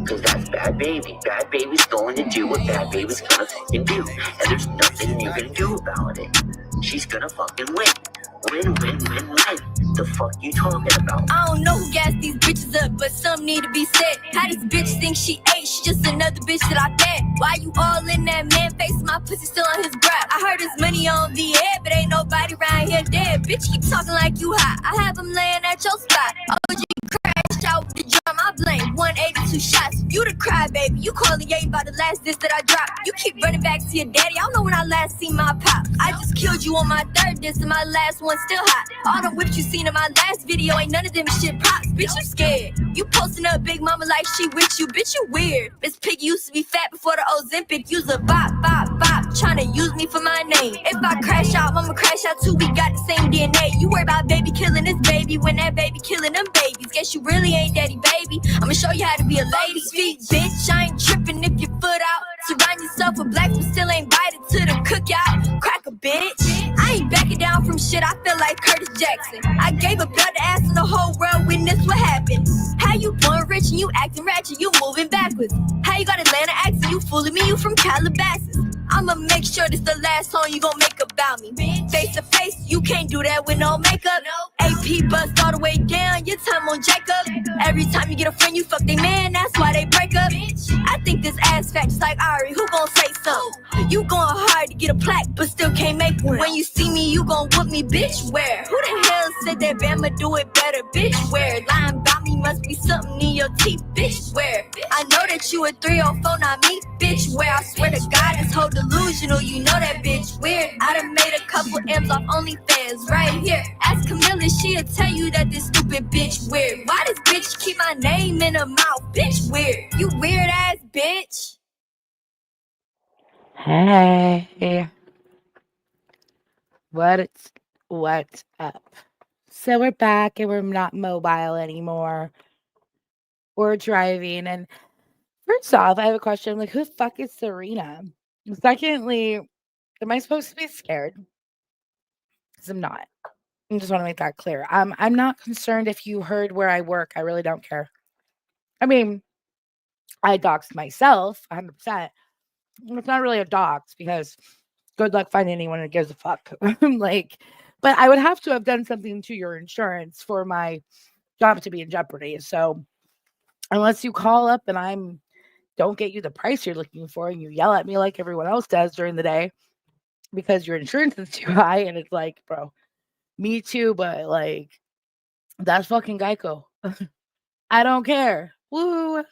Cause that's bad baby. Bad baby's going to do what bad baby's gonna fucking do. And there's nothing you can do about it. She's gonna fucking win. Win, win, win, win. The fuck you talking about? I don't know who gassed these bitches up, but some need to be said. How this bitch think she ate? She just another bitch that I fed. Why you all in that man face? My pussy still on his breath. I heard his money on the air, but ain't nobody around here dead. Bitch, keep talking like you hot. I have him laying at your spot. OG crashed out with the drum. I blame 182 shots. You the crybaby. You calling Ye about the last diss that I dropped. You keep running back to your daddy. I don't know when I last seen my pop. I just killed you on my third diss and my last one still hot. All the whips you seen in my last video ain't none of them shit props. Bitch, you scared. You posting up Big Mama like she with you. Bitch, you weird. This pig used to be fat before the Ozempic. Use a bop, bop, bop. Tryna use me for my name. If I crash out, Mama crash out too. We got the same DNA. You worry about baby killing this baby when that baby killing them babies. Guess you really ain't daddy, baby. I'ma show you how to be a lady's feet, bitch. I ain't tripping if your foot out. Surround yourself with blacks, but still ain't invited to the cookout. Crack a bitch. I ain't backing down from shit. I feel like Curtis Jackson. I gave a blood to ass and the whole world witness what happened. How you born rich and you acting ratchet? You moving backwards. How you got Atlanta accent? You fooling me? You from Calabasas. I'ma make sure this the last song you gon' make about me. Face to face, you can't do that with no makeup. AP bust all the way down, your time on Jacob. Every time you get a friend, you fuck they man, that's why they break up. I think this ass fat just like Ari, who gon' say something? You going hard to get a plaque, but still can't make one. When you see me, you gon' whoop me, bitch, where? Who the hell said that Bama do it better, bitch, where? Lying about me must be something in your teeth, bitch, where? I know that you a 304, not me, bitch, where? I swear to God, this whole delusional, you know that bitch weird. I done made a couple M's off OnlyFans right here. Ask Camilla, she'll tell you that this stupid bitch weird. Why does bitch keep my name in her mouth? Bitch weird. You weird ass bitch. Hey, what's up? So we're back and we're not mobile anymore. We're driving. And first off, I have a question. Like, who the fuck is Serena? Secondly, am I supposed to be scared? Because I'm not. I just want to make that clear. I'm not concerned if you heard where I work. I really don't care. I mean, I doxed myself 100%. It's not really a dox because good luck finding anyone who gives a fuck. Like, but I would have to have done something to your insurance for my job to be in jeopardy. So unless you call up and don't get you the price you're looking for and you yell at me like everyone else does during the day because your insurance is too high, and it's like, bro, me too, but like that's fucking Geico. I don't care. Woo.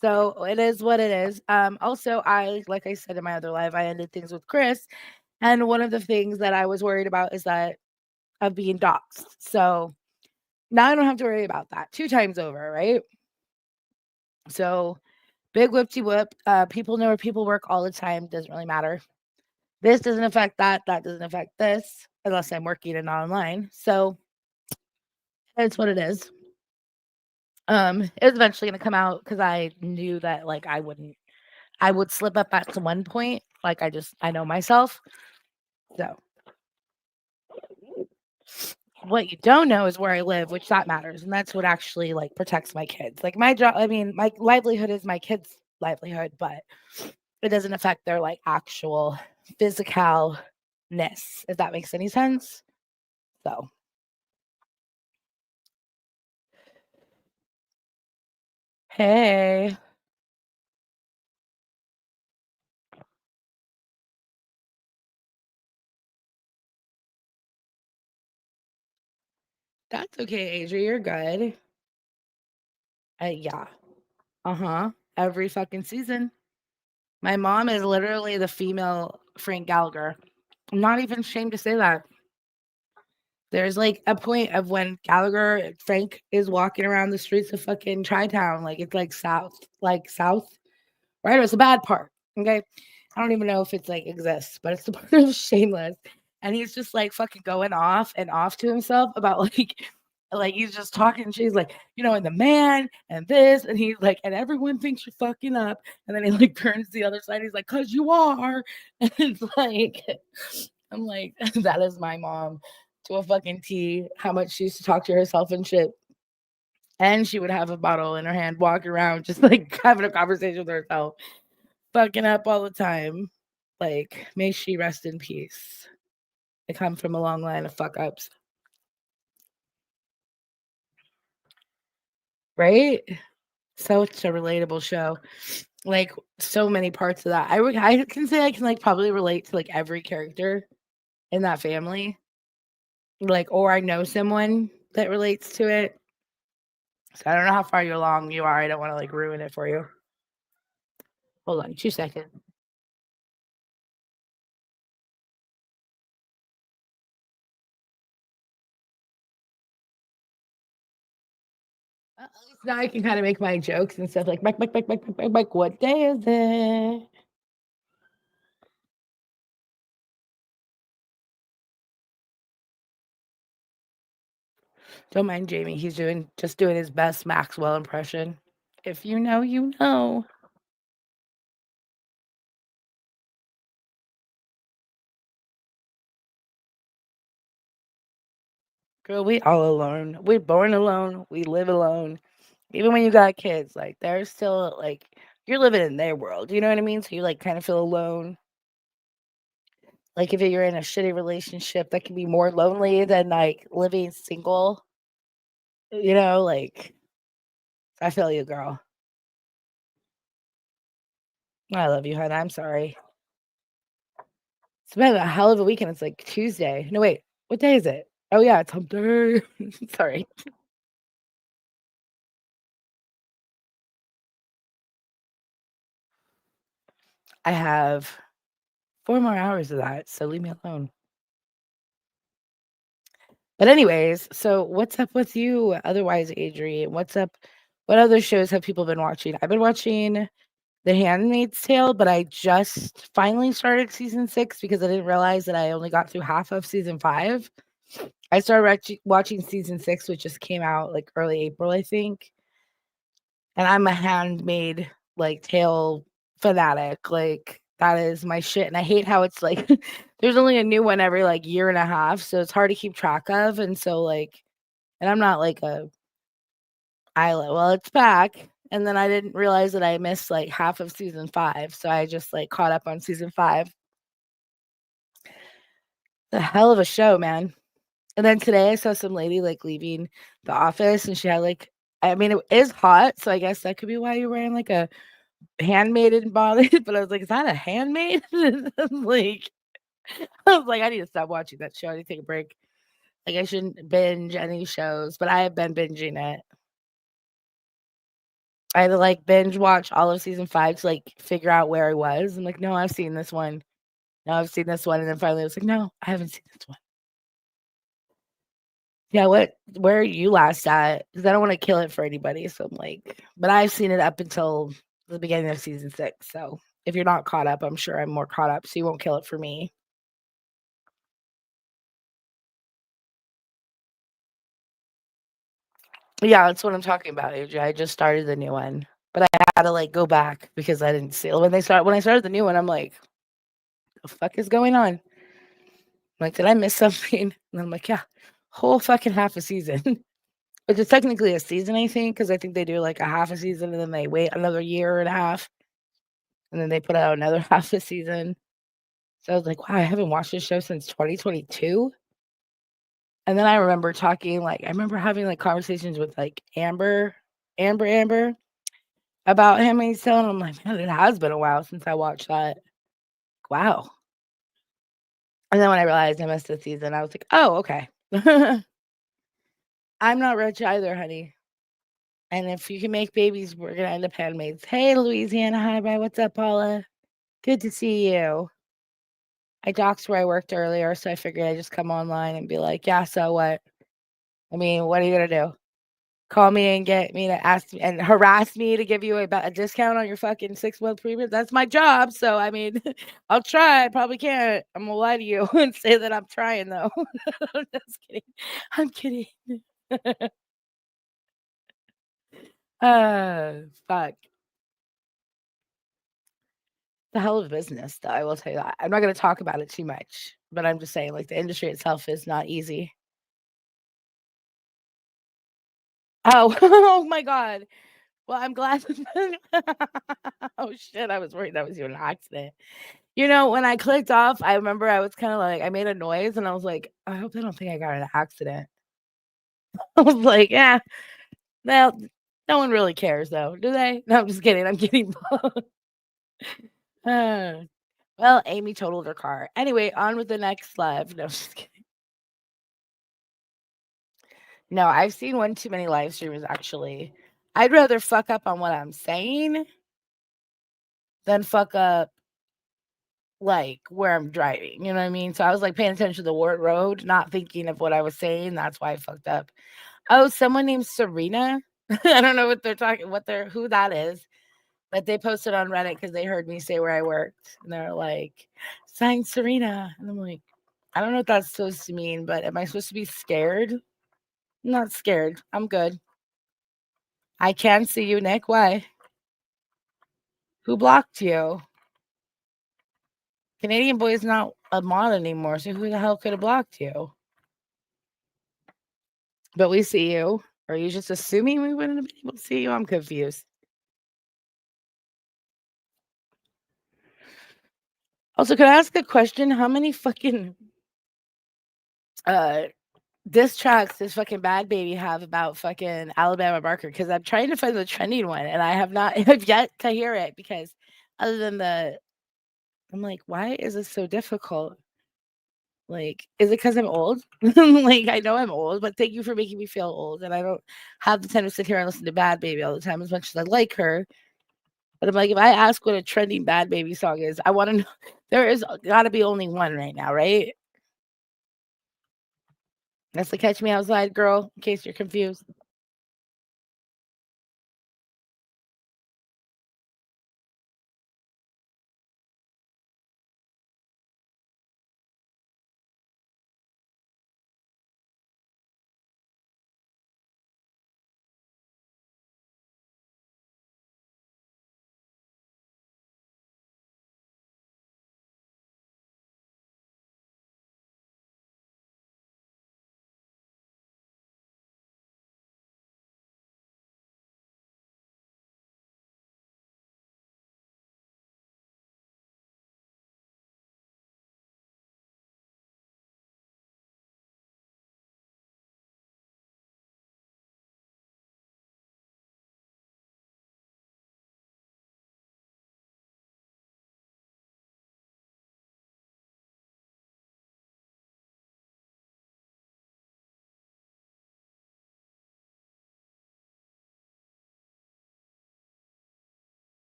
So it is what it is. Also, like I said in my other live, I ended things with Chris. And one of the things that I was worried about is that of being doxxed. So now I don't have to worry about that 2 times over, right? So big whoop-de-whoop. People know where people work all the time. Doesn't really matter. This doesn't affect that. That doesn't affect this unless I'm working and not online. So it's what it is. It was eventually going to come out because I knew that like I would slip up at one point. Like I know myself. So what you don't know is where I live, which that matters. And that's what actually like protects my kids. Like my job, I mean, my livelihood is my kids' livelihood, but it doesn't affect their like actual physicalness, if that makes any sense. So hey. That's okay, Adria. You're good. Yeah. Uh-huh. Every fucking season. My mom is literally the female Frank Gallagher. I'm not even ashamed to say that. There's like a point of when Frank is walking around the streets of fucking Tri-Town, like it's like south, right? It's a bad part. Okay. I don't even know if it's like exists, but it's the part of Shameless. And he's just like fucking going off and off to himself about like he's just talking. She's like, and the man and this, and he's like, and everyone thinks you're fucking up. And then he like turns to the other side. He's like, cause you are. And it's like, I'm like, that is my mom to a fucking T, how much she used to talk to herself and shit. And she would have a bottle in her hand, walking around, just like having a conversation with herself, fucking up all the time. Like, may she rest in peace. I come from a long line of fuck ups. Right? Such a relatable show. Like, so many parts of that. I can say I can, like, probably relate to, like, every character in that family. Like, or I know someone that relates to it. So I don't know how far along you are. I don't wanna, like, ruin it for you. Hold on 2 seconds. At least now I can kinda make my jokes and stuff like, "Mike, what day is it?" Don't mind Jamie, he's doing his best Maxwell impression. If you know, you know. Girl, we all alone. We're born alone, we live alone. Even when you got kids, like, there's still, like you're living in their world, you know what I mean? So you, like, kinda feel alone. Like, if you're in a shitty relationship, that can be more lonely than, like, living single, like, I feel you, girl. I love you, hon, I'm sorry. It's been a hell of a weekend, it's, like, Tuesday. No, wait, what day is it? Oh, yeah, it's hump day. Sorry. I have 4 more hours of that, so leave me alone. But anyways, so what's up with you otherwise, Adrian? What's up? What other shows have people been watching? I've been watching The Handmaid's Tale, but I just finally started season 6 because I didn't realize that I only got through half of season 5. I started watching season 6, which just came out like early April, I think. And I'm a handmade like tale fanatic. Like that is my shit. And I hate how it's like there's only a new one every like year and a half, so it's hard to keep track of. And so like, and I'm not like a well, it's back. And then I didn't realize that I missed like half of season 5, so I just like caught up on season 5. The hell of a show, man. And then today I saw some lady like leaving the office, and she had like, I mean, it is hot, so I guess that could be why you're wearing like a handmaiden bonnet. But I was like, is that a handmaid? Like, I was like, I need to stop watching that show. I need to take a break. Like, I shouldn't binge any shows, but I have been binging it. I had to like binge watch all of season 5 to like figure out where I was. I'm like, no, I've seen this one. No, I've seen this one. And then finally I was like, no, I haven't seen this one. Yeah, where are you last at? Because I don't want to kill it for anybody. So I'm like, but I've seen it up until the beginning of season 6. So if you're not caught up, I'm sure I'm more caught up. So you won't kill it for me. Yeah, that's what I'm talking about, AJ. I just started the new one, but I had to like go back because I didn't see it. When I started the new one, I'm like, the fuck is going on? I'm like, did I miss something? And I'm like, yeah, whole fucking half a season. Which is technically a season, I think, because I think they do like a half a season and then they wait another year and a half and then they put out another half a season. So I was like, wow, I haven't watched this show since 2022. And then I remember I remember having like conversations with like Amber about him, and he's telling him, like, man, it has been a while since I watched that. Wow. And then when I realized I missed a season, I was like, oh, okay. I'm not rich either, honey. And if you can make babies, we're gonna end up handmaids. Hey, Louisiana High, bye. What's up, Paula? Good to see you. I doxed where I worked earlier, so I figured I'd just come online and be like, yeah, so what? I mean, what are you gonna do? Call me and get me to ask me and harass me to give you a discount on your fucking 6-month premium? That's my job. So I mean, I'll try. I probably can't. I'm gonna lie to you and say that I'm trying though. I'm just kidding. I'm kidding. Fuck. The hell of a business, though, I will tell you that. I'm not gonna talk about it too much, but I'm just saying, like, the industry itself is not easy. Oh, oh my god. Well, I'm glad. Oh shit, I was worried that was an accident. You know, when I clicked off, I remember I was kind of like, I made a noise and I was like, I hope they don't think I got in an accident. I was like, yeah, well, no one really cares though, do they? No, I'm just kidding. I'm kidding. Uh, well, Amy totaled her car. Anyway, on with the next live. No, just kidding. No, I've seen one too many live streamers actually. I'd rather fuck up on what I'm saying than fuck up like where I'm driving. You know what I mean? So I was like paying attention to the word road, not thinking of what I was saying. That's why I fucked up. Oh, someone named Serena. I don't know what they're talking, who that is, but they posted on Reddit because they heard me say where I worked, and they're like, "Sign Serena," and I'm like, I don't know what that's supposed to mean, but am I supposed to be scared? I'm not scared. I'm good. I can see you, Nick. Why? Who blocked you? Canadian Boy's not a mod anymore, so who the hell could have blocked you? But we see you. Are you just assuming we wouldn't have been able to see you? I'm confused. Also, can I ask a question? How many fucking uh diss tracks does fucking Bad Baby have about fucking Alabama Barker? Because I'm trying to find the trending one and I have not have yet to hear it because other than I'm like, why is this so difficult? Like, is it because I'm old? Like, I know I'm old, but thank you for making me feel old. And I don't have the time to sit here and listen to Bad Baby all the time as much as I like her. But I'm like, if I ask what a trending Bad Baby song is, I want to know. There is got to be only one right now, right? That's the Catch Me Outside girl, in case you're confused.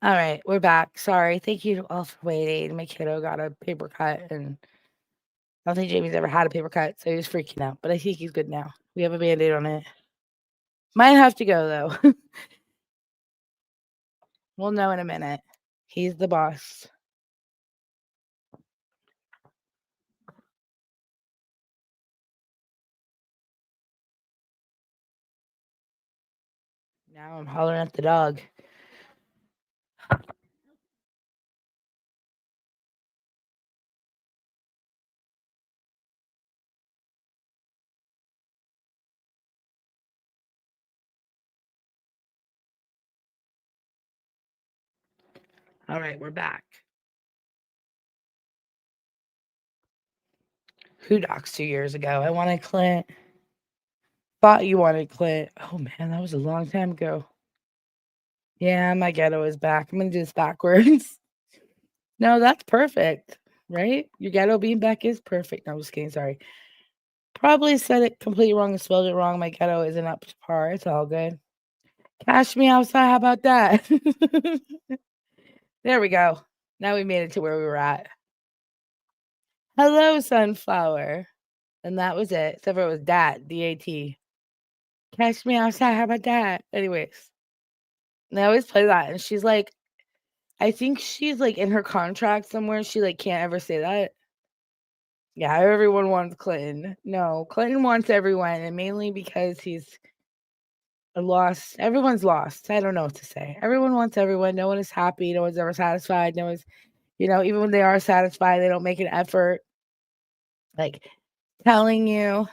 All right, we're back. Sorry. Thank you all for waiting. My kiddo got a paper cut, and I don't think Jamie's ever had a paper cut, so he was freaking out. But I think he's good now. We have a band-aid on it. Might have to go though. We'll know in a minute. He's the boss. Now I'm hollering at the dog. All right, we're back. Who doxed 2 years ago? I wanted Clint. Thought you wanted Clint. Oh man, that was a long time ago. Yeah, my ghetto is back. I'm gonna do this backwards. No, that's perfect, right? Your ghetto beanbag is perfect. No, I'm just kidding. Sorry. Probably said it completely wrong and spelled it wrong. My ghetto isn't up to par. It's all good. Cash me outside. How about that? There we go. Now we made it to where we were at. Hello, sunflower. And that was it. Except for it was dat, D-A-T. Catch me outside. How about that? Anyways, and I always play that. And she's like, I think she's like in her contract somewhere. She like can't ever say that. Yeah, everyone wants Clinton. No, Clinton wants everyone, and mainly because he's lost. Everyone's lost. I don't know what to say. Everyone wants everyone. No one is happy. No one's ever satisfied. No one's, even when they are satisfied, they don't make an effort. Like telling you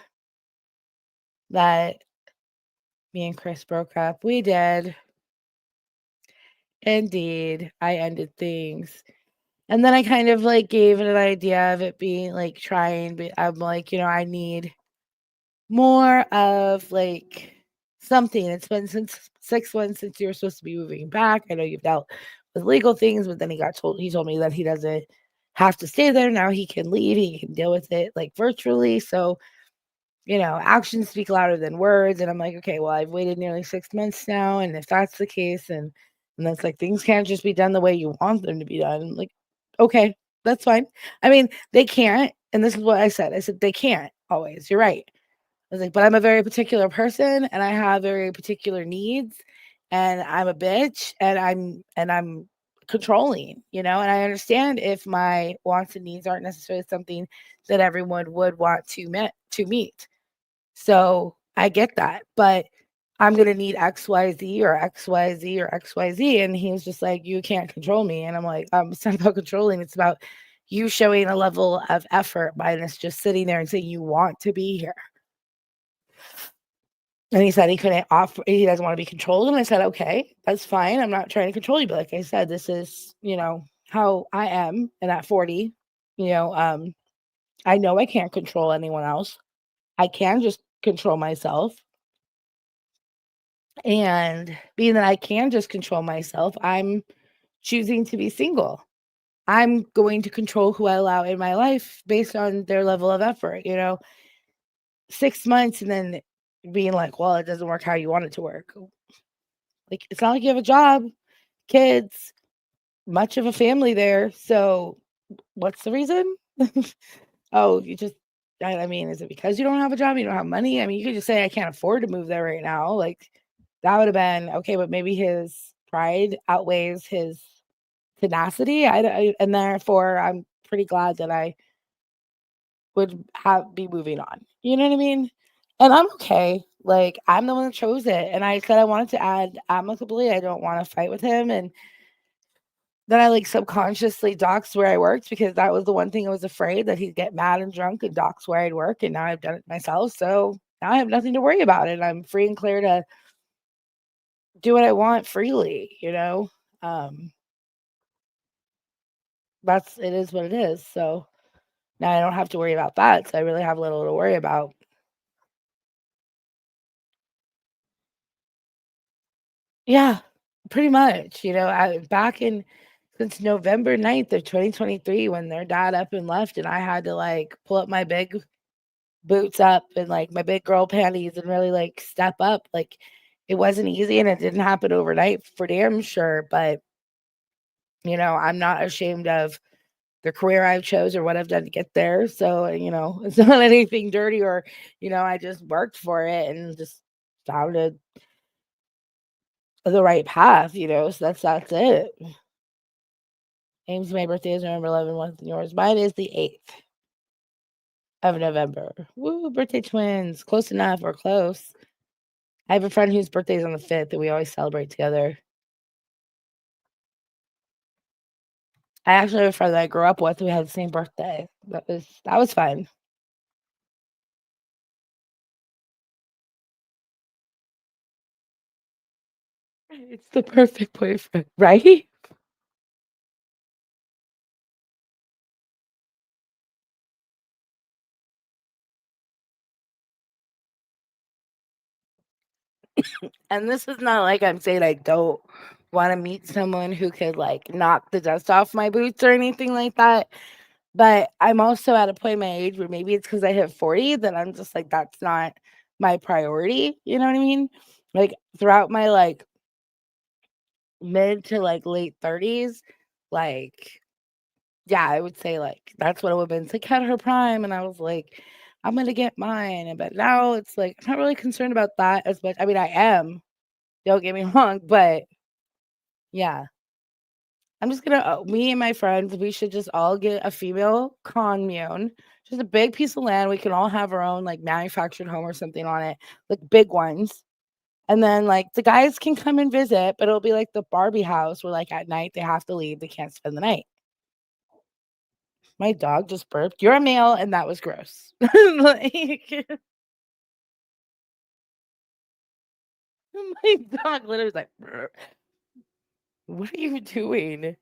that me and Chris broke up. We did. Indeed. I ended things. And then I kind of like gave it an idea of it being like trying, but I'm like, I need more of like something. It's been since 6 months since you were supposed to be moving back. I know you've dealt with legal things, but then he told me that he doesn't have to stay there. Now he can leave, he can deal with it like virtually. So, actions speak louder than words. And I'm like, okay, well, I've waited nearly 6 months now. And if that's the case, and that's like things can't just be done the way you want them to be done. I'm like, okay, that's fine. I mean, they can't. And this is what I said. I said, they can't always. You're right. I was like, but I'm a very particular person and I have very particular needs and I'm a bitch and I'm controlling, and I understand if my wants and needs aren't necessarily something that everyone would want to meet. So I get that, but I'm gonna need XYZ or XYZ or XYZ. And he was just like, you can't control me. And I'm like, it's not about controlling, it's about you showing a level of effort minus just sitting there and saying you want to be here. And he said he doesn't want to be controlled. And I said, okay, that's fine. I'm not trying to control you. But like I said, this is, how I am. And at 40, I know I can't control anyone else. I can just control myself. And being that I can just control myself, I'm choosing to be single. I'm going to control who I allow in my life based on their level of effort, 6 months and then being like, well, it doesn't work how you want it to work. Like, it's not like you have a job, kids, much of a family there. So what's the reason? Oh, I mean, is it because you don't have a job? You don't have money? I mean, you could just say, I can't afford to move there right now. Like, that would have been okay, but maybe his pride outweighs his tenacity. And therefore, I'm pretty glad that I would be moving on. You know what I mean? And I'm okay. Like, I'm the one that chose it. And I said I wanted to add amicably. I don't want to fight with him. And then I like subconsciously doxed where I worked because that was the one thing I was afraid that he'd get mad and drunk and dox where I'd work. And now I've done it myself. So now I have nothing to worry about. And I'm free and clear to do what I want freely. Um, it is what it is. So now I don't have to worry about that. So I really have little to worry about. Yeah, pretty much. Back in since November 9th of 2023 when their dad up and left and I had to like pull up my big boots up and like my big girl panties and really like step up. Like it wasn't easy and it didn't happen overnight for damn sure, but I'm not ashamed of the career I've chose or what I've done to get there. So, it's not anything dirty or, I just worked for it and just found the right path, so that's it. Ames, my birthday is November 11th. What's yours? Mine is the 8th of November. Woo, birthday twins. Close enough or close. I have a friend whose birthday is on the 5th and we always celebrate together. I actually have a friend that I grew up with. We had the same birthday. That was fun. It's the perfect boyfriend, right? And this is not like I'm saying I don't want to meet someone who could like knock the dust off my boots or anything like that. But I'm also at a point in my age where maybe it's because I hit 40 that I'm just like, that's not my priority. You know what I mean? Like throughout my like mid to like late 30s, like, yeah, I would say like that's what a woman's like at her prime. And I was like, I'm gonna get mine. But now it's like I'm not really concerned about that as much. I mean, I am, don't get me wrong, but yeah. I'm just gonna me and my friends, we should just all get a female commune, just a big piece of land. We can all have our own like manufactured home or something on it, like big ones. And then like the guys can come and visit, but it'll be like the Barbie house where like at night they have to leave, they can't spend the night. My dog just burped. You're a male, and that was gross. Like, my dog literally was like, "Burp." What are you doing?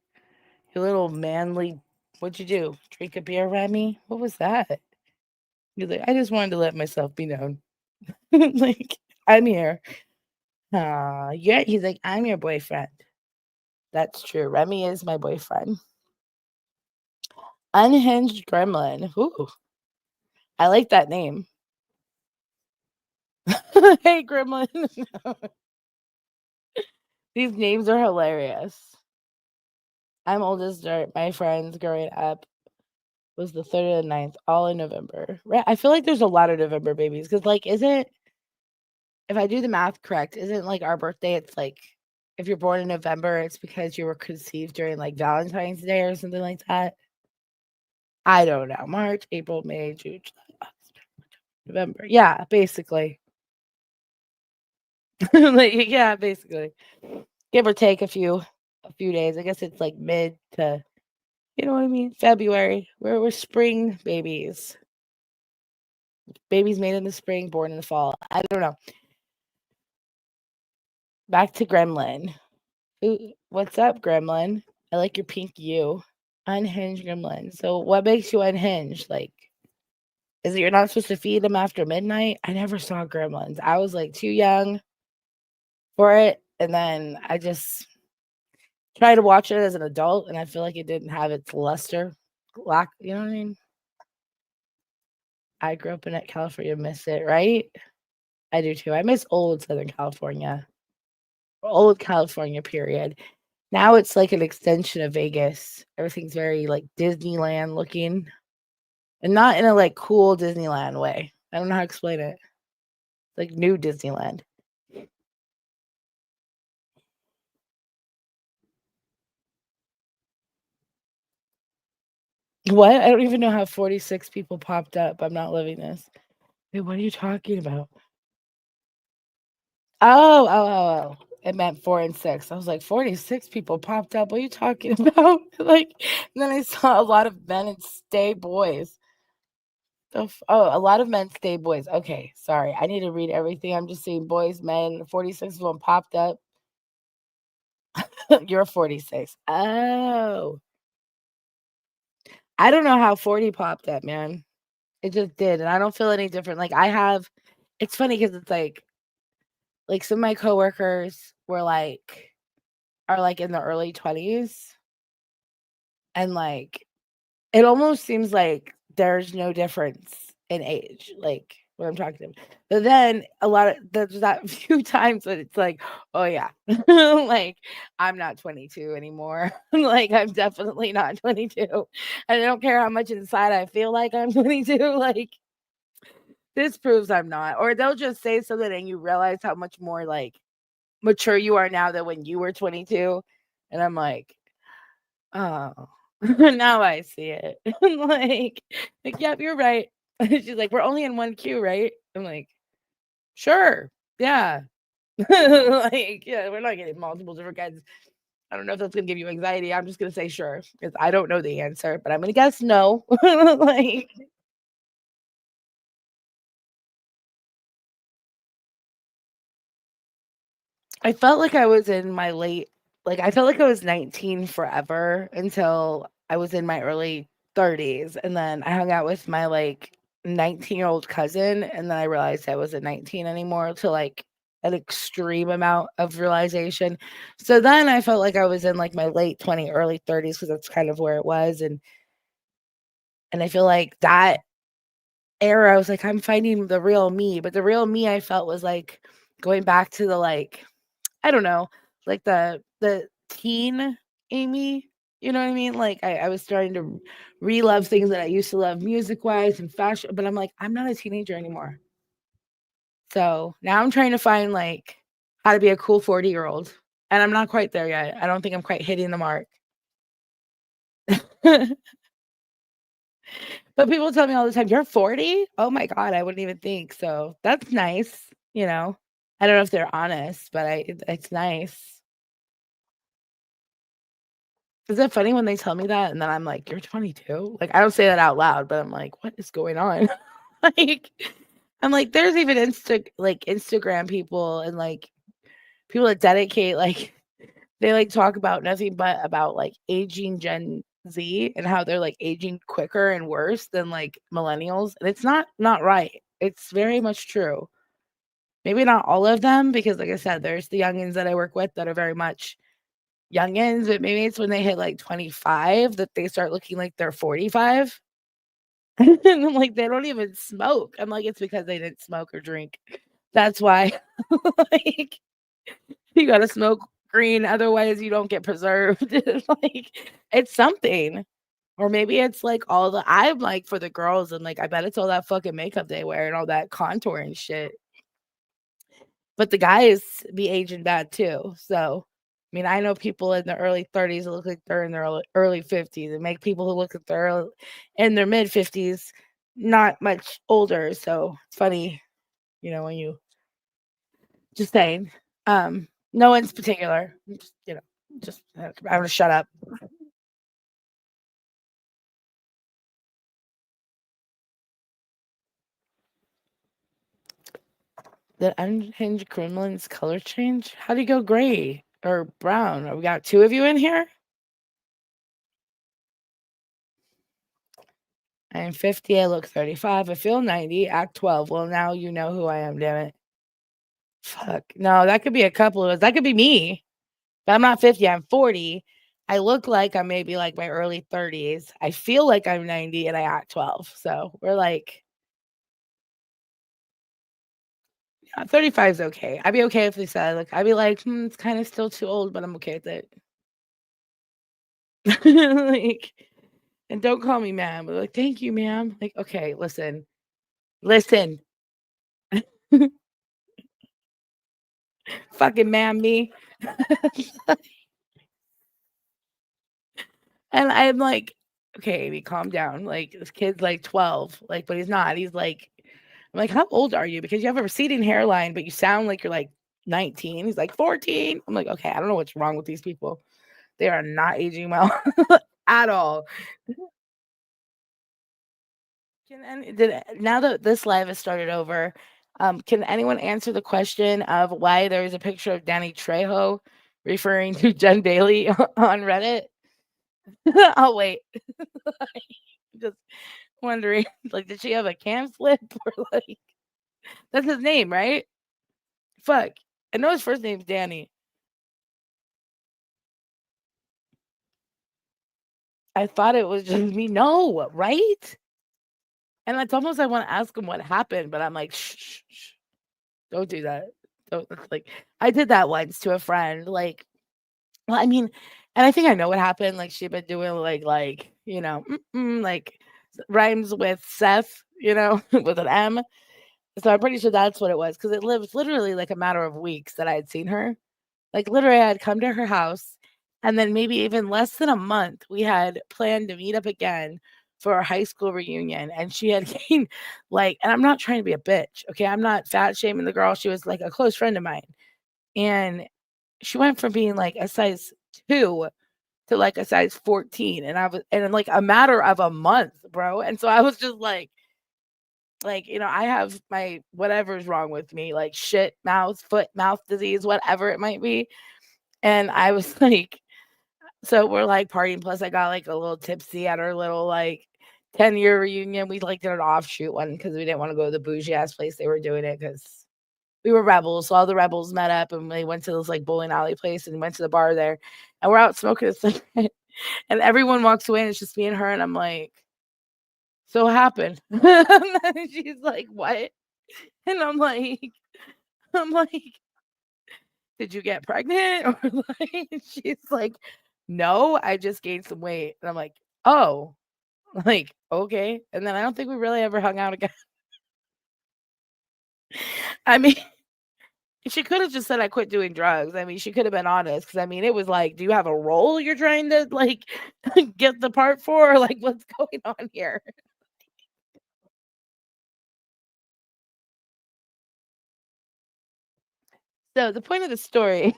You little manly. What'd you do? Drink a beer, Remy? What was that? He's like, I just wanted to let myself be known. Like, I'm here. Yeah. He's like, I'm your boyfriend. That's true. Remy is my boyfriend. Unhinged Gremlin. Ooh, I like that name. Hey, Gremlin. These names are hilarious. I'm old as dirt. My friends growing up was the 3rd and the 9th, all in November. Right? I feel like there's a lot of November babies because, like, isn't if I do the math correct, isn't like our birthday? It's like if you're born in November, it's because you were conceived during like Valentine's Day or something like that. I don't know. March, April, May, June, July, August, November. Yeah, basically. Like, yeah, basically. Give or take a few days. I guess it's like mid to you know what I mean? February. We're spring babies. Babies made in the spring, born in the fall. I don't know. Back to Gremlin. Ooh, what's up, Gremlin? I like your pink you. Unhinged Gremlin. So what makes you unhinged? Like, is it you're not supposed to feed them after midnight? I never saw Gremlins. I was like too young for it. And then I just tried to watch it as an adult and I feel like it didn't have its luster. Lack, you know what I mean? I grew up in it, California, miss it, right? I do too. I miss old Southern California. Old California, period. Now it's like an extension of Vegas. Everything's very like Disneyland looking and not in a like cool Disneyland way. I don't know how to explain it. Like new Disneyland. What? I don't even know how 46 people popped up. I'm not living this. Wait, what are you talking about? Oh. It meant 4 and 6. I was like, 46 people popped up. What are you talking about? Like, and then I saw a lot of men and stay boys. A lot of men stay boys. Okay, sorry. I need to read everything. I'm just seeing boys, men. 46 of them popped up. You're 46. Oh, I don't know how 40 popped up, man. It just did, and I don't feel any different. Like I have. It's funny because it's like some of my coworkers were like are like in the early 20s, and like it almost seems like there's no difference in age. Like when I'm talking to him. But then there's that few times that it's like, oh yeah, like I'm not 22 anymore. Like I'm definitely not 22. And I don't care how much inside I feel like I'm 22. Like this proves I'm not. Or they'll just say something and you realize how much more like mature you are now than when you were 22. And I'm like, oh, now I see it. Like, yep, you're right. She's like, we're only in one queue, right? I'm like, sure, yeah. Like, yeah, we're not getting multiple different kinds. I don't know if that's gonna give you anxiety. I'm just gonna say sure because I don't know the answer, but I'm gonna guess no. Like, I felt like I was in my late like, I felt like I was 19 forever until I was in my early 30s, and then I hung out with my, like, 19-year-old cousin, and then I realized I wasn't 19 anymore to, like, an extreme amount of realization. So then I felt like I was in, like, my late 20, early 30s because that's kind of where it was, and I feel like that era, I was like, "I'm finding the real me," but the real me I felt was, like, going back to the, like I don't know, like the teen Amy, you know what I mean? Like I was starting to re-love things that I used to love music-wise and fashion, but I'm like, I'm not a teenager anymore. So now I'm trying to find like how to be a cool 40-year-old. And I'm not quite there yet. I don't think I'm quite hitting the mark. But people tell me all the time, "You're 40? Oh my god, I wouldn't even think." So that's nice, you know. I don't know if they're honest, but it's nice. Is it funny when they tell me that and then I'm like, "You're 22?" Like, I don't say that out loud, but I'm like, "What is going on?" Like, I'm like, there's even Instagram people and, like, people that dedicate, like they, like, talk about nothing but about, like, aging Gen Z and how they're, like, aging quicker and worse than, like, millennials, and it's not right. It's very much true. Maybe not all of them because, like I said, there's the youngins that I work with that are very much youngins, but maybe it's when they hit like 25 that they start looking like they're 45. And I'm like, they don't even smoke. I'm like, it's because they didn't smoke or drink. That's why. Like, you gotta smoke green, otherwise you don't get preserved. Like, it's something. Or maybe it's like all the I'm like for the girls and like I bet it's all that fucking makeup they wear and all that contour and shit. But the guys be aging bad too, so, I mean, I know people in their early 30s that look like they're in their early 50s and make people who look like they're in their mid-50s not much older, so it's funny, when you just saying. No one's particular, I'm gonna shut up. The unhinged gremlin's color change? How'd he go gray or brown? We got 2 of you in here? I am 50, I look 35, I feel 90, act 12. Well, now you know who I am, damn it. Fuck. No, that could be a couple of us. That could be me. But I'm not 50, I'm 40. I look like I'm maybe like my early 30s. I feel like I'm 90 and I act 12. So we're like, yeah, 35 is okay. I'd be okay if they said, like, I'd be like, it's kind of still too old, but I'm okay with it. Like, and don't call me ma'am. But like, thank you, ma'am. Like, okay, listen, fucking ma'am me. And I'm like, "Okay, Amy, calm down. Like, this kid's like 12, like, but he's not. He's like" I'm like, "How old are you? Because you have a receding hairline, but you sound like you're like 19." He's like, 14. I'm like, "Okay, I don't know what's wrong with these people. They are not aging well at all." Now that this live has started over, can anyone answer the question of why there is a picture of Danny Trejo referring to Jen Bailey on Reddit? I'll wait. Just wondering, like, did she have a cam slip or like that's his name, right? Fuck. I know his first name's Danny. I thought it was just me. No, right? And it's almost I want to ask him what happened, but I'm like, shh, shh, shh, don't do that. Don't like I did that once to a friend. Like, well, I mean, and I think I know what happened. Like she'd been doing like rhymes with Seth, with an M. So I'm pretty sure that's what it was because it was literally like a matter of weeks that I had seen her. Like literally, I had come to her house, and then maybe even less than a month, we had planned to meet up again for our high school reunion. And she had gained and I'm not trying to be a bitch, okay? I'm not fat shaming the girl. She was like a close friend of mine, and she went from being like a size 2 to like a size 14, and I was and in like a matter of a month, bro. And so I was just I have my whatever's wrong with me, like shit, mouth, foot, mouth disease, whatever it might be. And I was like, so we're like partying. Plus, I got like a little tipsy at our little 10-year reunion. We like did an offshoot one because we didn't want to go to the bougie ass place they were doing it because we were rebels. So all the rebels met up and we went to this like bowling alley place and went to the bar there. And we're out smoking a cigarette. And everyone walks away and it's just me and her. And I'm like, so what happened? And she's like, what? And I'm like, did you get pregnant? Or she's like, no, I just gained some weight. And I'm like, oh, like, okay. And then I don't think we really ever hung out again. I mean, she could have just said I quit doing drugs. I mean, she could have been honest because I mean, it was like, do you have a role you're trying to get the part for? Or, like, what's going on here? So the point of the story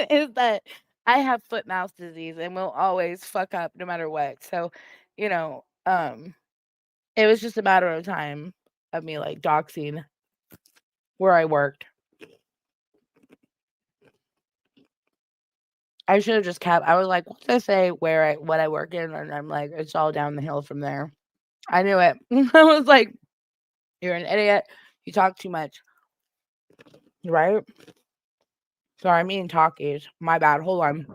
is that I have foot mouth disease and will always fuck up no matter what. So, you know, um, it was just a matter of time of me like doxing where I worked. I should have just kept. I was like, what did I say? What I work in, and I'm like, it's all down the hill from there. I knew it. I was like, you're an idiot. You talk too much, right? Sorry, I'm eating Takis. My bad. Hold on.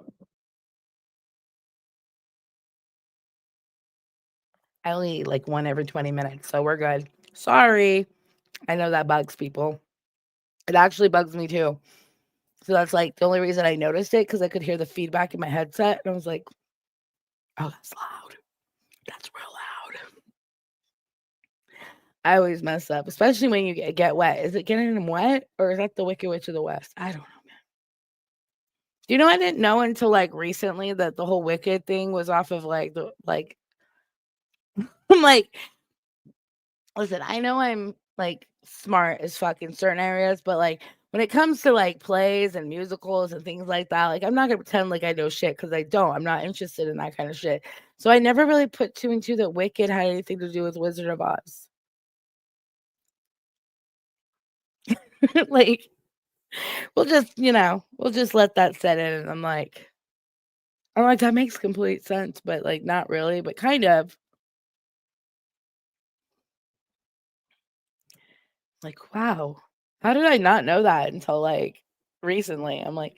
I only eat like one every 20 minutes, so we're good. Sorry. I know that bugs people. It actually bugs me too. So that's like the only reason I noticed it because I could hear the feedback in my headset, and I was like, oh, that's loud. That's real loud. I always mess up, especially when you get wet. Is it getting them wet or is that the Wicked Witch of the West? I don't know. You know, I didn't know until like recently that the whole Wicked thing was off of I'm like, listen, I know I'm like smart as fuck in certain areas, but like when it comes to like plays and musicals and things like that, like I'm not gonna pretend like I know shit because I don't. I'm not interested in that kind of shit. So I never really put two and two that Wicked had anything to do with Wizard of Oz. Like we'll just let that set in. And I'm like, that makes complete sense, but like not really, but kind of. Like, wow. How did I not know that until like recently? I'm like,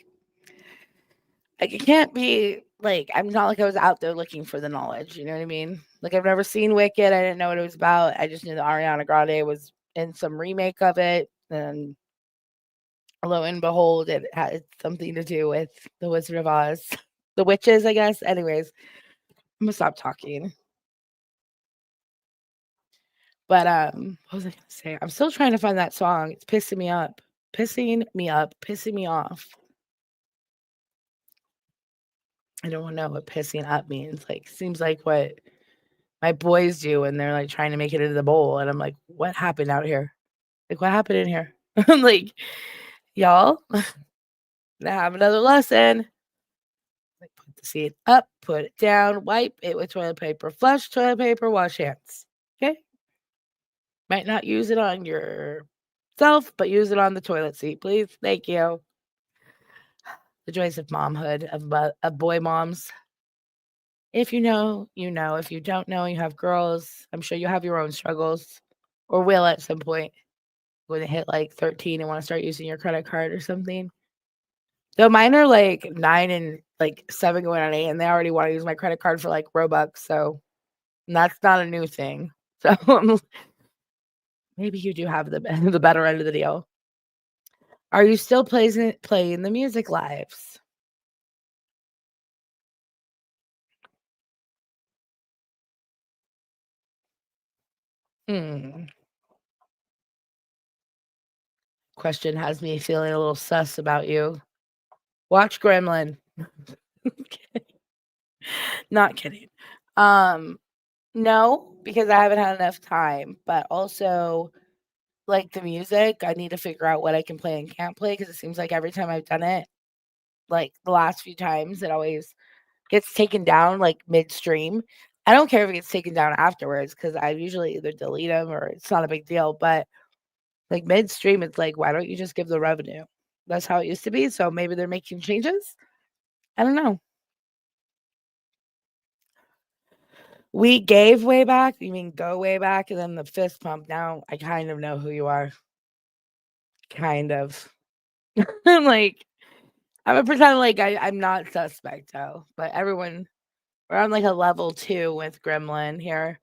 it can't be like I'm not like I was out there looking for the knowledge, you know what I mean? Like I've never seen Wicked. I didn't know what it was about. I just knew that Ariana Grande was in some remake of it, and lo and behold, it had something to do with the Wizard of Oz. The witches, I guess. Anyways, I'm gonna stop talking. But what was I gonna say? I'm still trying to find that song. It's pissing me up. Pissing me up, pissing me off. I don't know what pissing up means. Like, seems like what my boys do when they're like trying to make it into the bowl. And I'm like, what happened out here? Like, what happened in here? I'm like, y'all, now have another lesson. Like, put the seed up, put it down, wipe it with toilet paper, flush toilet paper, wash hands. Okay. Might not use it on yourself, but use it on the toilet seat, please. Thank you. The joys of momhood, of boy moms. If you know, you know. If you don't know, you have girls. I'm sure you have your own struggles or will at some point when they hit like 13 and want to start using your credit card or something. Though mine are like 9 and like 7 going on 8, and they already want to use my credit card for like Robux. So that's not a new thing. So Maybe you do have the the better end of the deal. Are you still playing the music lives? Hmm. Question has me feeling a little sus about you. Watch Gremlin. Not kidding. Um, no, because I haven't had enough time, but also, like, the music, I need to figure out what I can play and can't play because it seems like every time I've done it, like, the last few times, it always gets taken down, like, midstream. I don't care if it gets taken down afterwards because I usually either delete them or it's not a big deal, but, like, midstream, it's like, why don't you just give the revenue? That's how it used to be, so maybe they're making changes? I don't know. We gave way back, you mean go way back, and then the fist pump, now I kind of know who you are. Kind of. I'm like, Imma pretend like I'm not suspect though, but everyone we're on, like, a level 2 with Gremlin here.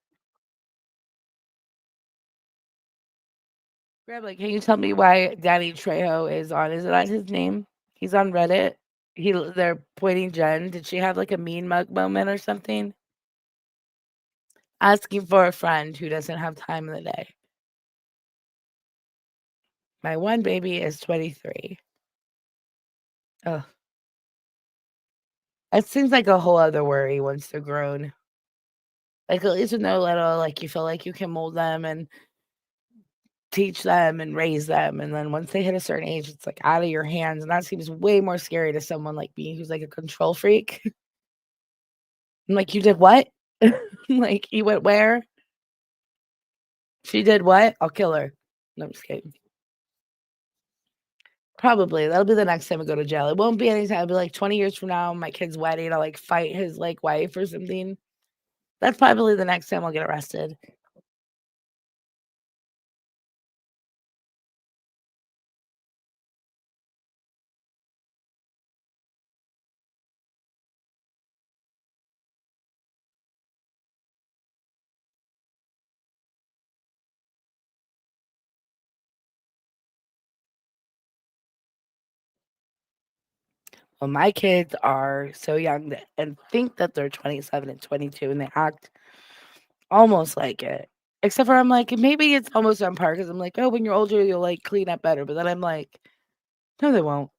Gremlin, can you tell me why Danny Trejo is that his name? He's on Reddit. They're pointing Jen. Did she have, like, a mean mug moment or something? Asking for a friend who doesn't have time in the day. My one baby is 23. Ugh. It seems like a whole other worry once they're grown. Like, at least when they're little, like, you feel like you can mold them and teach them and raise them, and then once they hit a certain age, it's, like, out of your hands, and that seems way more scary to someone like me who's, like, a control freak. I'm like, "You did what?" Like, "You went where?" "She did what?" "I'll kill her." No, I'm just kidding. Probably, that'll be the next time I go to jail. It won't be anytime, it'll be, like, 20 years from now, my kid's wedding, I'll, like, fight his, like, wife or something. That's probably the next time I'll get arrested. Well, my kids are so young and think that they're 27 and 22, and they act almost like it. Except for I'm like, maybe it's almost on par because I'm like, "Oh, when you're older, you'll, like, clean up better," but then I'm like, "No, they won't.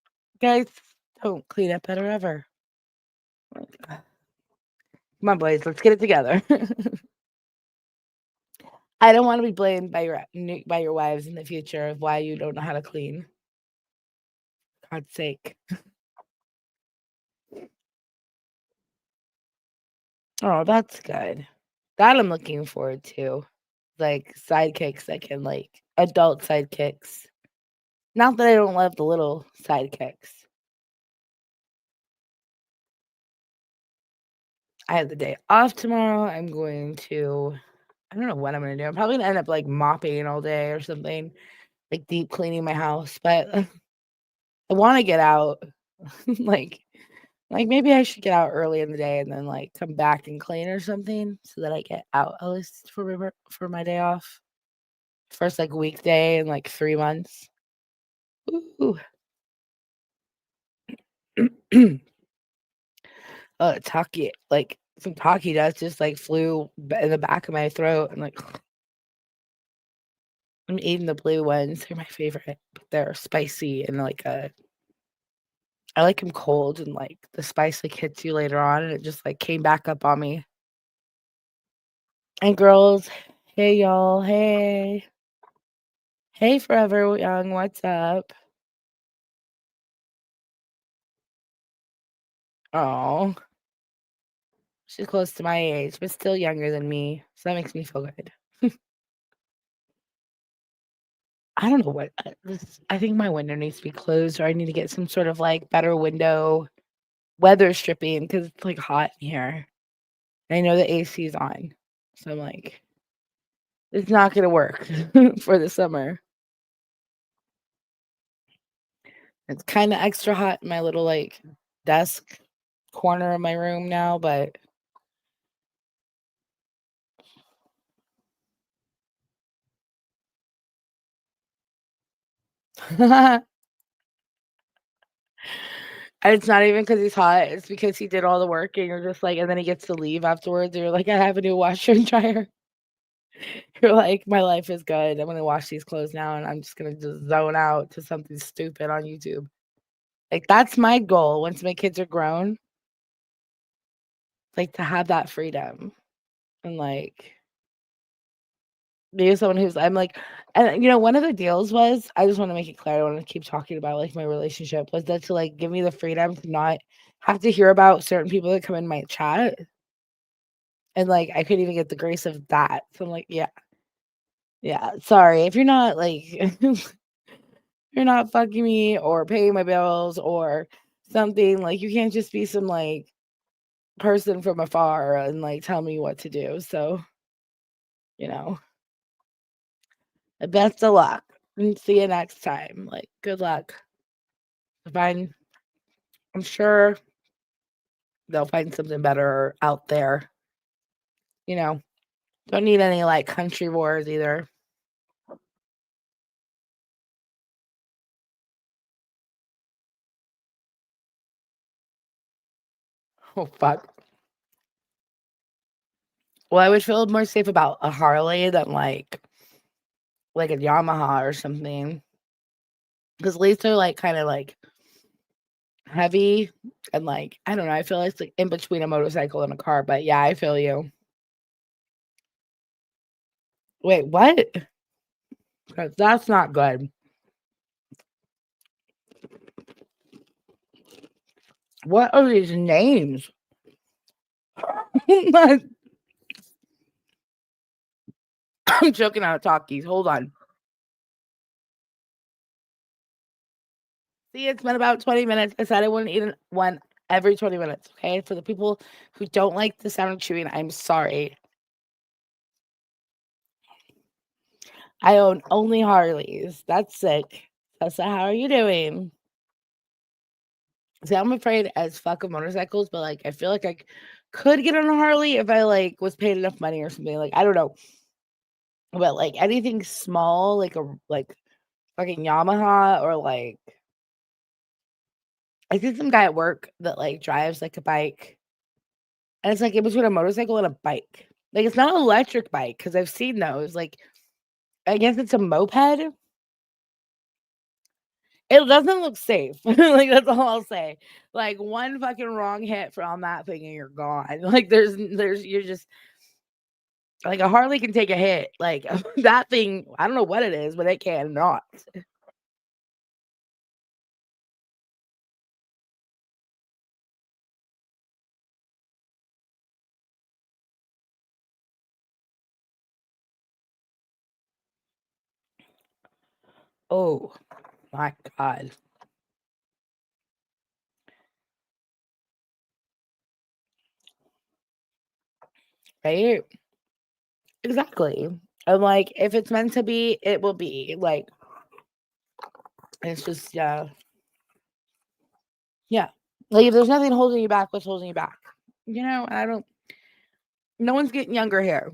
Guys don't clean up better ever." Like, come on, boys, let's get it together. I don't wanna be blamed by your wives in the future of why you don't know how to clean. God's sake. Oh, that's good. That I'm looking forward to. Like, sidekicks that can, like adult sidekicks. Not that I don't love the little sidekicks. I have the day off tomorrow. I'm going to I don't know what I'm gonna do. I'm probably gonna end up, like, mopping all day or something, like, deep cleaning my house, but I wanna get out. Like maybe I should get out early in the day and then, like, come back and clean or something so that I get out at least for my day off. First, like, weekday in, like, 3 months. Ooh. Taki like, some Taki dust just, like, flew b in the back of my throat, and, like, I'm eating the blue ones, they're my favorite, but they're spicy and, like, I like them cold and, like, the spice, like, hits you later on, and it just, like, came back up on me. And girls, hey, y'all, hey. Hey, Forever Young, what's up? Oh, she's close to my age, but still younger than me, so that makes me feel good. I don't know what I think my window needs to be closed, or I need to get some sort of, like, better window weather stripping because it's, like, hot in here. I know the AC is on, so I'm like, "It's not gonna work for the summer." It's kinda extra hot in my little, like, desk corner of my room now, but And it's not even because he's hot, it's because he did all the work and you're just like and then he gets to leave afterwards, and you're like, "I have a new washer and dryer." You're like, "My life is good. I'm gonna wash these clothes now, and I'm just gonna just zone out to something stupid on YouTube." Like, that's my goal once my kids are grown, like, to have that freedom and, like, be someone who's I'm like and, one of the deals was I just wanna make it clear, I don't wanna keep talking about, like, my relationship, was that to, like, give me the freedom to not have to hear about certain people that come in my chat, and, like, I couldn't even get the grace of that. So I'm like, "Yeah, yeah, sorry, if you're not, like you're not fucking me or paying my bills or something, like, you can't just be some, like, person from afar and, like, tell me what to do." So, you know, best of luck, and see you next time. Like, good luck. Find I'm sure they'll find something better out there, you know? Don't need any, like, country wars either. Oh, fuck. Well, I would feel more safe about a Harley than, like a Yamaha or something. Because at least they're, like, kinda, like, heavy and, like, I don't know, I feel like it's, like, in between a motorcycle and a car, but yeah, I feel you. Wait, what? 'Cause that's not good. What are these names? I'm choking out talkies, hold on. See, it's been about 20 minutes. I said I wouldn't eat one every 20 minutes, okay? For the people who don't like the sound of chewing, I'm sorry. I own only Harleys. That's sick. Tessa, how are you doing? See, I'm afraid as fuck of motorcycles, but, like, I feel like could get on a Harley if I, like, was paid enough money or something, like, I don't know. But, like, anything small, like fucking Yamaha or, like I see some guy at work that, like, drives, like, a bike, and it's, like, in between a motorcycle and a bike. Like, it's not an electric bike because 'cause I've seen those, like, I guess it's a moped? It doesn't look safe. Like, that's all I'll say. Like, one fucking wrong hit on that thing and you're gone. Like, there's you're just like, a Harley can take a hit. Like, that thing, I don't know what it is, but it cannot. Oh my god. Right? Exactly. And, like, if it's meant to be, it will be. Like, it's just, yeah. Yeah. Like, if there's nothing holding you back, what's holding you back? I don't no one's getting younger here.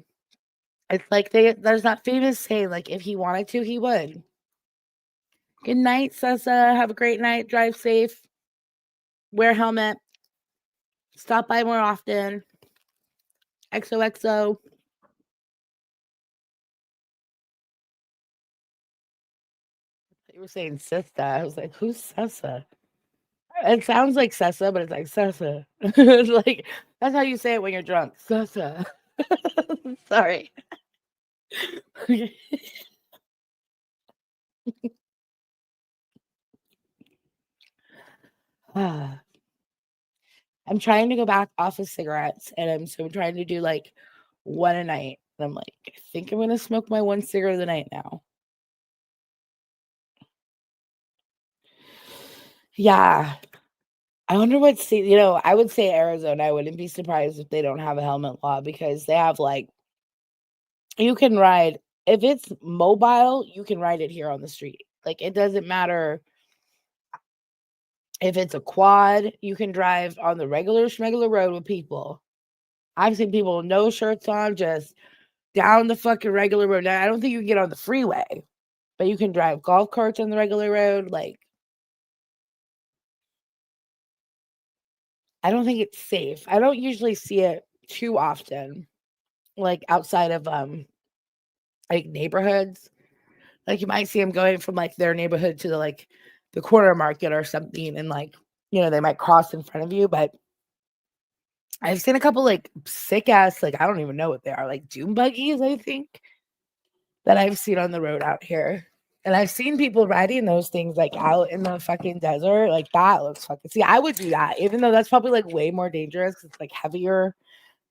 It's like there's that famous saying, like, if he wanted to, he would. Good night, Sessa. Have a great night. Drive safe. Wear a helmet. Stop by more often. XOXO. You were saying Sissa. I was like, who's Sessa? It sounds like Sessa, but it's like Sessa. It's like that's how you say it when you're drunk. Sessa. Sorry. I'm trying to go back off of cigarettes, and I'm trying to do like one a night. And I'm like, I think I'm gonna smoke my one cigarette of the night now. Yeah. I wonder what state, I would say Arizona. I wouldn't be surprised if they don't have a helmet law because they have like you can ride if it's mobile, you can ride it here on the street. Like it doesn't matter if it's a quad, you can drive on the regular road with people. I've seen people with no shirts on, just down the fucking regular road. Now, I don't think you can get on the freeway, but you can drive golf carts on the regular road. Like, I don't think it's safe. I don't usually see it too often, like outside of like neighborhoods. Like you might see them going from like their neighborhood to the like the corner market or something, and like they might cross in front of you. But I've seen a couple like sick ass, like I don't even know what they are, like dune buggies, I think, that I've seen on the road out here. And I've seen people riding those things like out in the fucking desert. Like that looks fucking. See, I would do that, even though that's probably like way more dangerous 'cause it's like heavier.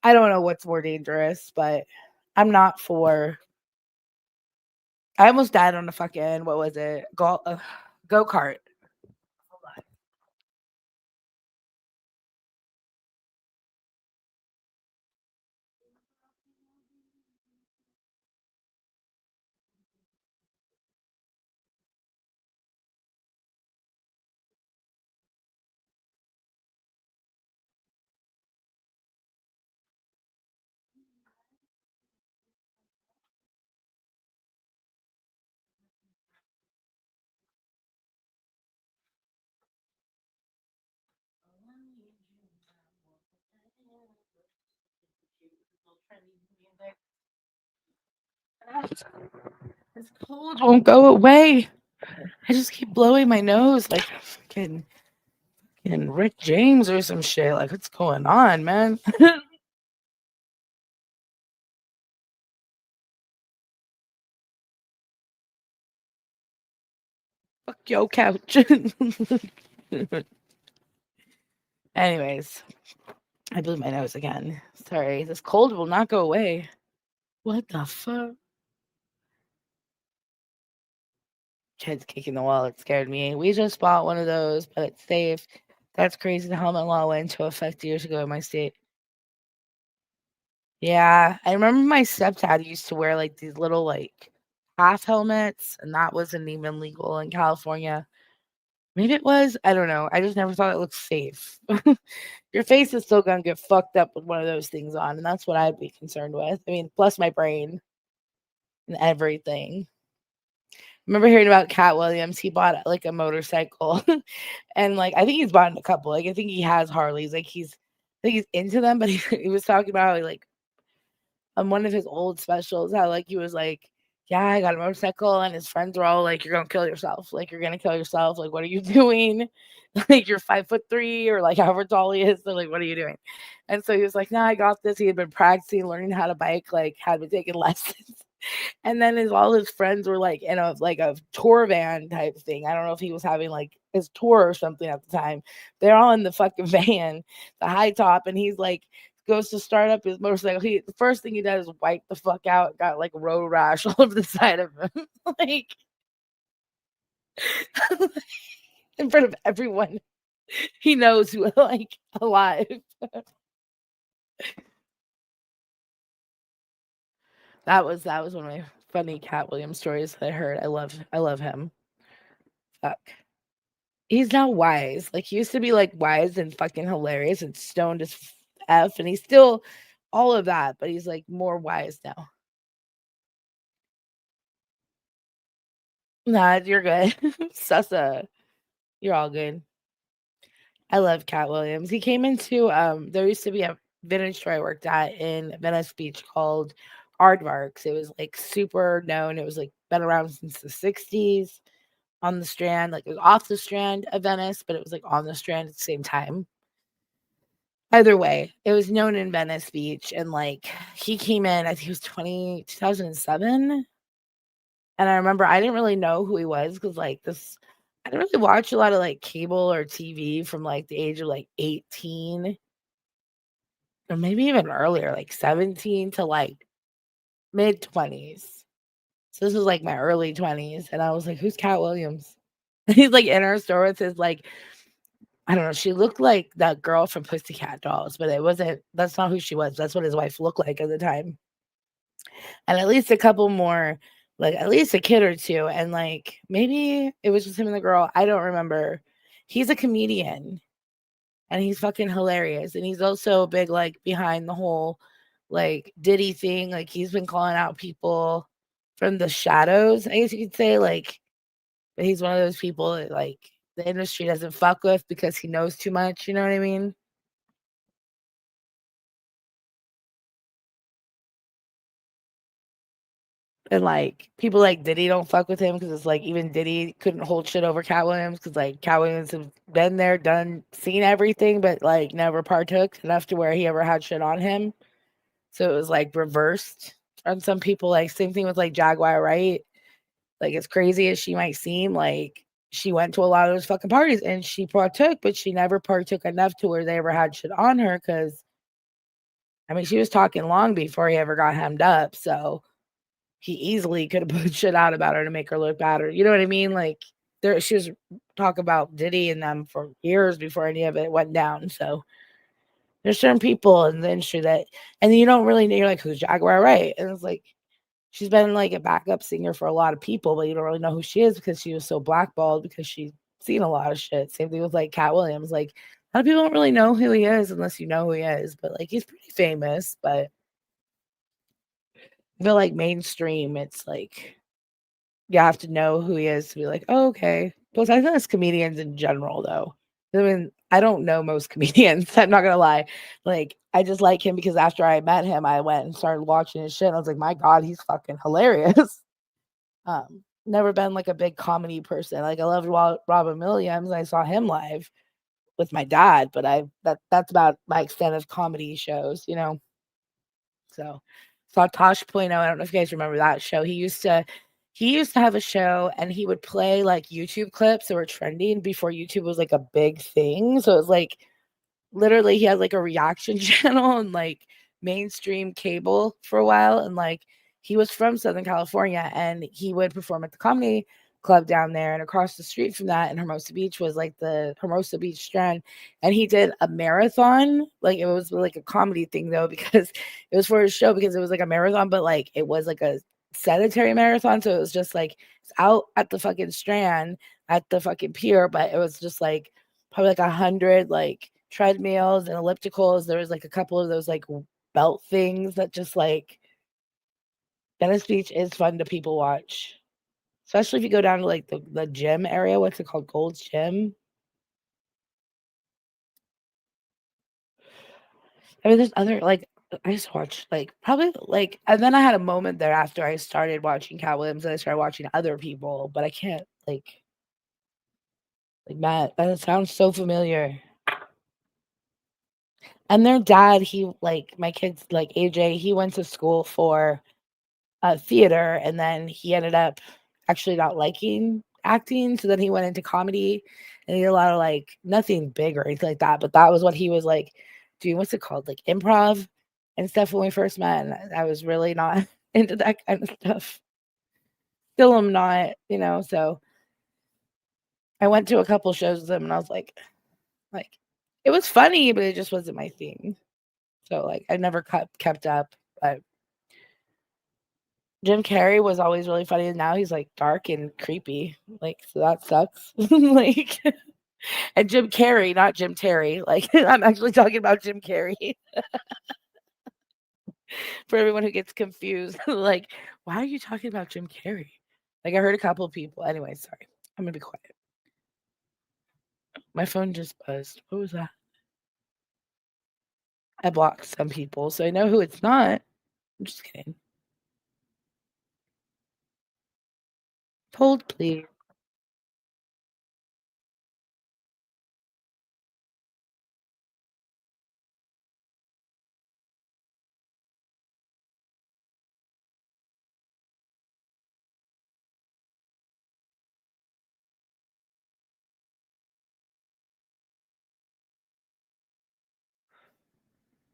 I don't know what's more dangerous, but I'm not for. I almost died on a fucking what was it? Go kart. This cold won't go away. I just keep blowing my nose like fucking Rick James or some shit. Like, what's going on, man? Fuck your couch. Anyways, I blew my nose again. Sorry, this cold will not go away. What the fuck? Kids kicking the wall. It scared me. We just bought one of those, but it's safe. That's crazy. The helmet law went into effect years ago in my state. Yeah, I remember my stepdad used to wear like these little like half helmets, and that wasn't even legal in California. Maybe it was. I don't know. I just never thought it looked safe. Your face is still gonna get fucked up with one of those things on, and that's what I'd be concerned with. I mean, plus my brain and everything. Remember hearing about Cat Williams? He bought like a motorcycle, and like I think he's bought a couple. Like I think he has Harleys. Like I think he's into them, but he was talking about how he, like on one of his old specials, how like he was like, "Yeah, I got a motorcycle," and his friends were all like, "You're gonna kill yourself. Like you're gonna kill yourself. Like what are you doing? Like you're 5'3" or like however tall he is. So like what are you doing?" And so he was like, "Nah, I got this." He had been practicing, learning how to bike, like had been taking lessons. And then all his friends were like in a like a tour van type thing. I don't know if he was having like his tour or something at the time. They're all in the fucking van, the high top, and he's like goes to start up his motorcycle. The first thing he does is wipe the fuck out, got like road rash all over the side of him. Like in front of everyone he knows who like alive. That was one of my funny Cat Williams stories that I heard. I love him. Fuck. He's now wise. Like, he used to be, like, wise and fucking hilarious and stoned as F, and he's still all of that, but he's, like, more wise now. Nah, you're good. Sussa. You're all good. I love Cat Williams. He came into, there used to be a vintage store I worked at in Venice Beach called Aardvarks. It was, like, super known. It was, like, been around since the '60s on the Strand. Like, it was off the Strand of Venice, but it was, like, on the Strand at the same time. Either way, it was known in Venice Beach, and, like, he came in, I think he was 2007, and I remember I didn't really know who he was because like, this I didn't really watch a lot of, like, cable or TV from, like, the age of, like, 18 or maybe even earlier, like, 17 to, like, mid-20s. So this was, like, my early 20s, and I was like, "Who's Cat Williams?" He's, like, in our store with his, like I don't know, she looked like that girl from Pussycat Dolls, but it wasn't that's not who she was, that's what his wife looked like at the time. And at least a couple more, like, at least a kid or 2, and, like, maybe it was just him and the girl, I don't remember. He's a comedian, and he's fucking hilarious, and he's also big, like, behind the whole, like, Diddy thing, like, he's been calling out people, from the shadows, I guess you could say, like, but he's one of those people that, like, the industry doesn't fuck with because he knows too much, you know what I mean? And, like, people like Diddy don't fuck with him because it's like even Diddy couldn't hold shit over Cat Williams because, like, Cat Williams has been there, done, seen everything, but, like, never partook enough to where he ever had shit on him. So it was, like, reversed on some people, like, same thing with, like, Jaguar Wright. Like, as crazy as she might seem, like, she went to a lot of those fucking parties and she partook, but she never partook enough to where they ever had shit on her because, I mean, she was talking long before he ever got hemmed up, so he easily could have put shit out about her to make her look bad, or you know what I mean? Like, there she was talk about Diddy and them for years before any of it went down, so there's certain people in the industry that and you don't really know, you're like, "Who's Jaguar Wright?" And it's like, she's been, like, a backup singer for a lot of people, but you don't really know who she is because she was so blackballed because she's seen a lot of shit. Same thing with, like, Cat Williams, like, a lot of people don't really know who he is unless you know who he is, but, like, he's pretty famous, but I feel like mainstream, it's like, you have to know who he is to be like, "Oh, okay." Plus, I think it's comedians in general, though. I mean, I don't know most comedians, I'm not gonna lie. Like, I just like him because after I met him, I went and started watching his shit, and I was like, "My god, he's fucking hilarious." Never been, like, a big comedy person. Like, I loved Robin Williams, and I saw him live with my dad, but that's about my extent of comedy shows, you know? So, saw Tosh Point oh, I don't know if you guys remember that show. He used to have a show, and he would play, like, YouTube clips that were trending before YouTube was, like, a big thing. So, it was like literally, he had, like, a reaction channel on, like, mainstream cable for a while, and, like, he was from Southern California, and he would perform at the comedy club down there, and across the street from that in Hermosa Beach was, like, the Hermosa Beach Strand, and he did a marathon, like, it was, like, a comedy thing, though, because it was for his show because it was, like, a marathon, but, like, it was, like, a sedentary marathon, so it was just, like, it's out at the fucking Strand, at the fucking pier, but it was just, like, probably like 100 like treadmills and ellipticals. There was like a couple of those like belt things that just like Venice Beach is fun to people watch, especially if you go down to like the gym area. What's it called? Gold's Gym. I mean, there's other like I just watched like probably like, and then I had a moment there after I started watching Cat Williams and I started watching other people, but I can't like Matt. That sounds so familiar. And their dad, he like my kids like AJ, he went to school for theater, and then he ended up actually not liking acting, so then he went into comedy, and he did a lot of, like, nothing big or anything like that, but that was what he was, like, doing what's it called? Like, improv and stuff when we first met, and I was really not into that kind of stuff. Still am not, you know, so I went to a couple shows with him, and I was like, it was funny, but it just wasn't my thing. So, like, I never kept up, but Jim Carrey was always really funny, and now he's, like, dark and creepy, like, so that sucks. Like and Jim Carrey, not Jim Terry, like, I'm actually talking about Jim Carrey for everyone who gets confused, like, "Why are you talking about Jim Carrey?" Like, I heard a couple of people anyway, sorry. I'm gonna be quiet. My phone just buzzed. What was that? I blocked some people, so I know who it's not. I'm just kidding. Hold, please.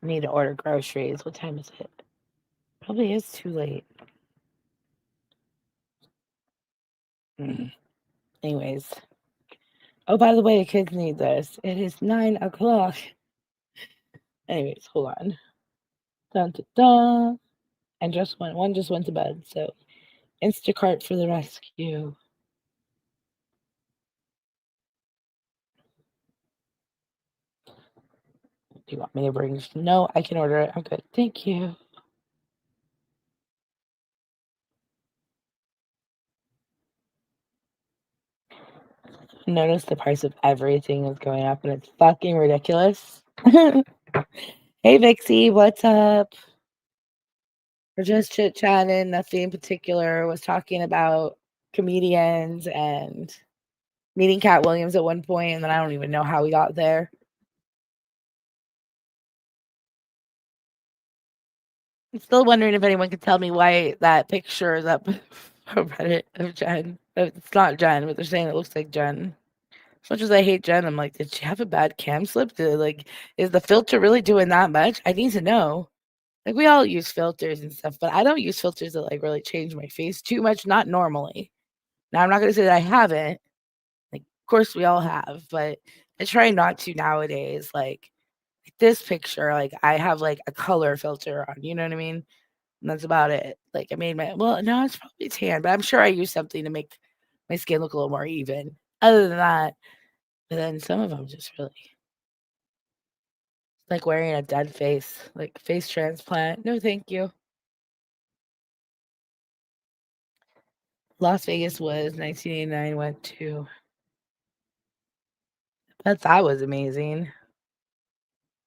I need to order groceries. What time is it? Probably is too late. Mm. Anyways. Oh, by the way, the kids need this. It is 9 o'clock. Anyways, hold on. Dun, dun, dun. And just one just went to bed. So Instacart for the rescue. Do you want me to bring? No, I can order it. I'm good. Thank you. notice the price of everything is going up and it's fucking ridiculous. Hey, Vixie, what's up? We're just chit chatting, nothing in particular. Was talking about comedians and meeting Cat Williams at one point, and then I don't even know how we got there. I'm still wondering if anyone could tell me why that picture is up on Reddit of Jen. It's not Jen, but they're saying it looks like Jen. As much as I hate Jen, I'm like, did she have a bad cam slip? Is the filter really doing that much? I need to know. Like, we all use filters and stuff, but I don't use filters that like really change my face too much. Not normally. Now, I'm not gonna say that I haven't. Like, of course, we all have, but I try not to nowadays. Like this picture, like I have like a color filter on. You know what I mean? And that's about it. Like I made my no, it's probably tan, but I'm sure I use something to make my skin look a little more even. Other than that, but then some of them just really like wearing a dead face, like face transplant. No, thank you. Las Vegas was 1989. Went to. But that was amazing.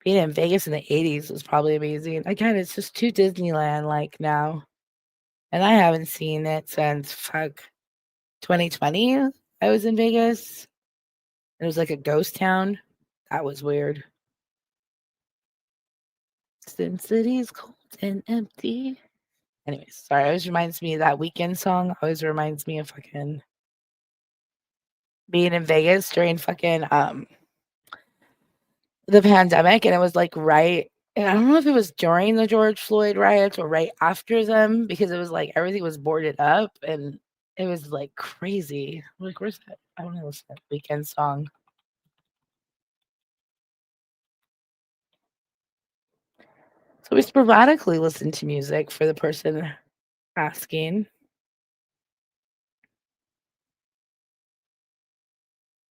Being in Vegas in the 80s was probably amazing. Again, it's just too Disneyland like now. And I haven't seen it since 2020. I was in Vegas. It was like a ghost town. That was weird. Sin City's cold and empty. Anyways, sorry. It always reminds me of that Weekend song. Always reminds me of fucking being in Vegas during fucking the pandemic, and it was like right. And I don't know if it was during the George Floyd riots or right after them because it was like everything was boarded up and it was like crazy. Like, where's that? I want to listen to that Weekend song. So we sporadically listen to music for the person asking.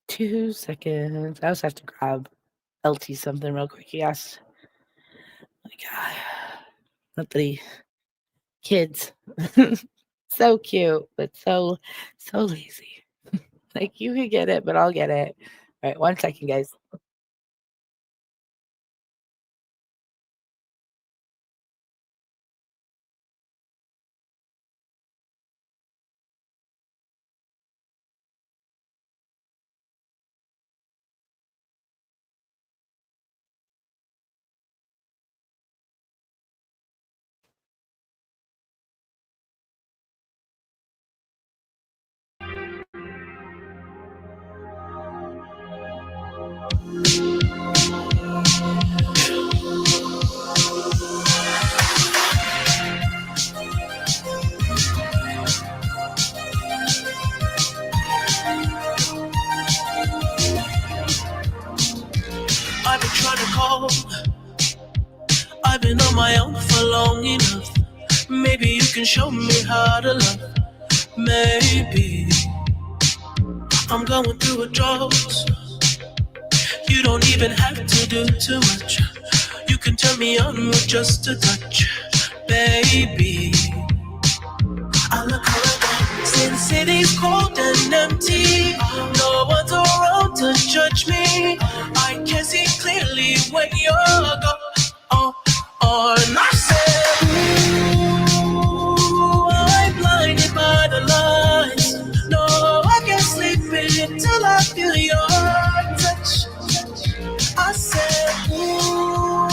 2 seconds. I also have to grab LT something real quick. He asked, my God, not that he, kids, so cute, but so lazy. Like, you could get it, but I'll get it. All right, 1 second, guys. I've been trying to call. I've been on my own for long enough. Maybe you can show me how to love. Maybe I'm going through a drought. You don't even have to do too much. You can turn me on with just a touch, baby. I look around, Sin City's cold and empty. No one's around to judge me. I can see clearly when you're gone. And I said, ooh, I'm blinded by the lights. No, I can't sleep until I feel your touch. I said, ooh,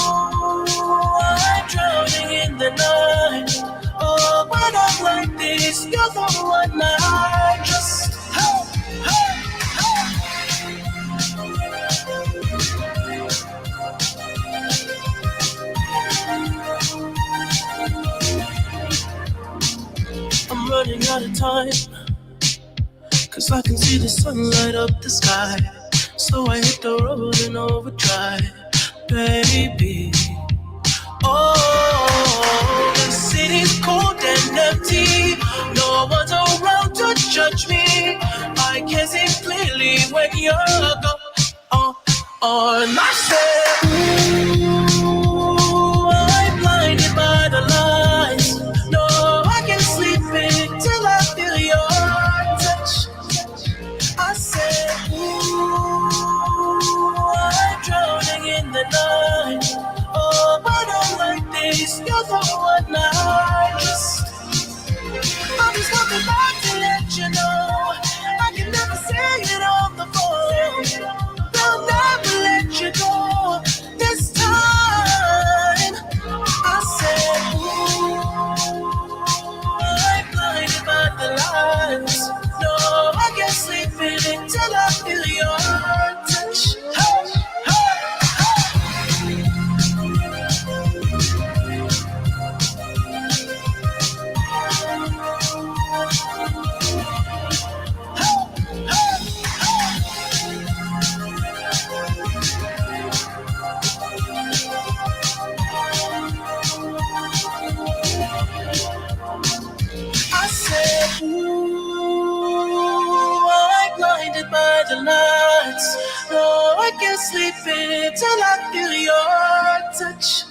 I'm drowning in the night. Oh, when I'm like this, you're the one I trust. Hey, hey, I'm running out of time, 'cause I can see the sun light up the sky. So I hit the road in overdrive, baby. Oh, the city's cold and empty. No one's around to judge me. I can see clearly when you're gone. And I said, ooh, I'm blinded by the lights. No, I can't sleep until I feel your touch. I said, ooh. be back to let you know. I can never say it on the phone. They'll never let you go. This time, I said, ooh, I'm blinded by the lights. No, I can't sleep until I feel your touch. Hey, hey, hey. I said, ooh, I'm blinded by the lights. No, I can't sleep until I feel your touch.